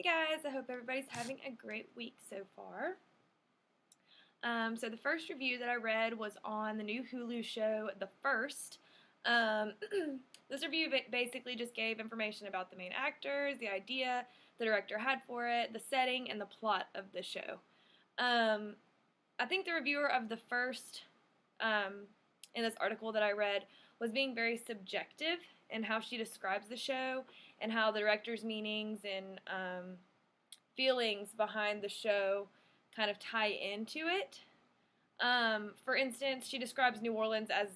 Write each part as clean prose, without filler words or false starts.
guys, I hope everybody's having a great week so far. So the first review that I read was on the new Hulu show, The First. This review basically just gave information about the main actors, the idea the director had for it, the setting, and the plot of the show. I think the reviewer of The First, in this article that I read, was being very subjective in how she describes the show and how the director's meanings and feelings behind the show kind of tie into it. For instance, she describes New Orleans as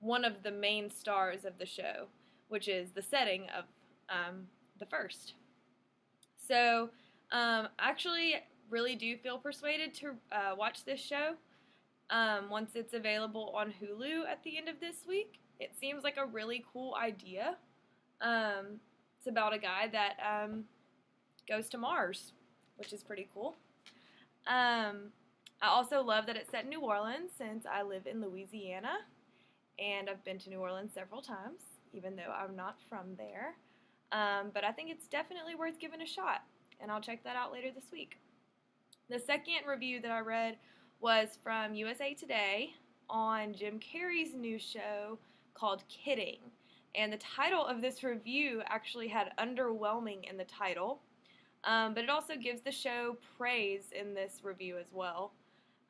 one of the main stars of the show, which is the setting of The First. So, actually, really do feel persuaded to watch this show once it's available on Hulu at the end of this week. It seems like a really cool idea. It's about a guy that goes to Mars, which is pretty cool. I also love that it's set in New Orleans since I live in Louisiana, and I've been to New Orleans several times, even though I'm not from there. But I think it's definitely worth giving a shot, and I'll check that out later this week. The second review that I read was from USA Today on Jim Carrey's new show called Kidding. And the title of this review actually had underwhelming in the title, but it also gives the show praise in this review as well.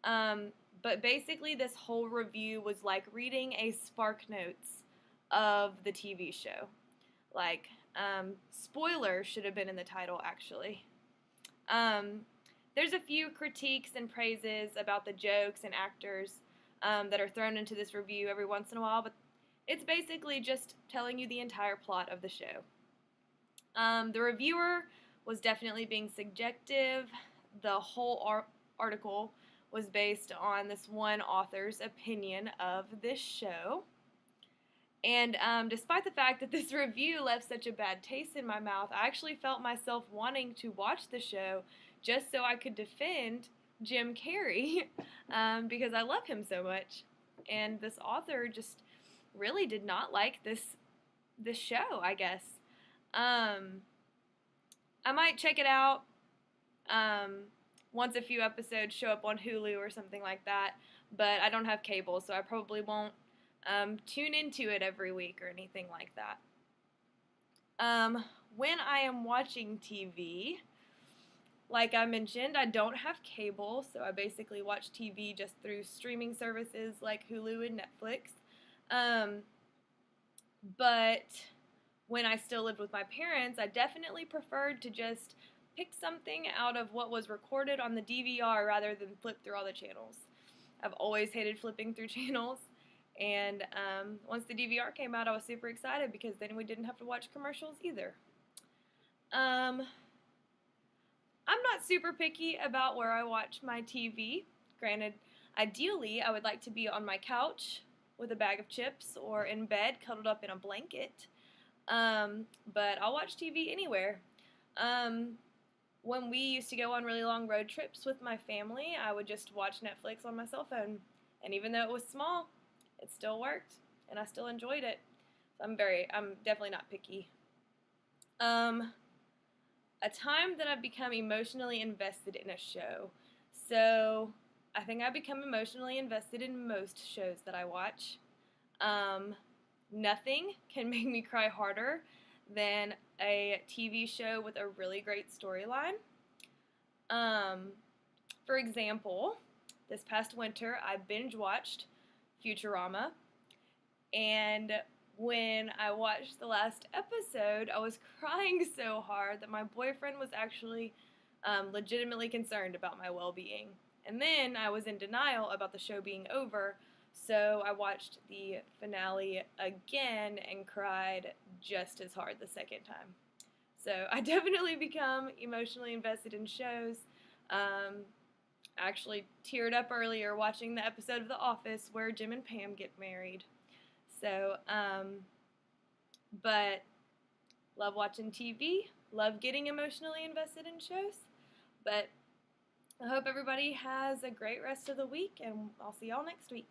But basically this whole review was like reading a Spark Notes of the TV show. Like, spoiler should have been in the title actually. There's a few critiques and praises about the jokes and actors that are thrown into this review every once in a while, but it's basically just telling you the entire plot of the show. The reviewer was definitely being subjective. The whole article was based on this one author's opinion of this show. And despite the fact that this review left such a bad taste in my mouth, I actually felt myself wanting to watch the show just so I could defend Jim Carrey because I love him so much. And this author just really did not like this show, I guess. I might check it out once a few episodes show up on Hulu or something like that, but I don't have cable, so I probably won't tune into it every week or anything like that. When I am watching TV, like I mentioned, I don't have cable, so I basically watch TV just through streaming services like Hulu and Netflix. But when I still lived with my parents, I definitely preferred to just pick something out of what was recorded on the DVR rather than flip through all the channels. I've always hated flipping through channels, and once the DVR came out, I was super excited because then we didn't have to watch commercials either. I'm not super picky about where I watch my TV. Granted, ideally, I would like to be on my couch with a bag of chips or in bed cuddled up in a blanket. But I'll watch TV anywhere. When we used to go on really long road trips with my family, I would just watch Netflix on my cell phone. And even though it was small, it still worked, and I still enjoyed it. So I'm definitely not picky. A time that I've become emotionally invested in a show. So I think I become emotionally invested in most shows that I watch. Nothing can make me cry harder than a TV show with a really great storyline. For example, this past winter I binge watched Futurama, and when I watched the last episode, I was crying so hard that my boyfriend was actually legitimately concerned about my well-being. And then I was in denial about the show being over, so I watched the finale again and cried just as hard the second time. So I definitely become emotionally invested in shows. I actually teared up earlier watching the episode of The Office where Jim and Pam get married. So, but love watching TV, love getting emotionally invested in shows, but I hope everybody has a great rest of the week, and I'll see y'all next week.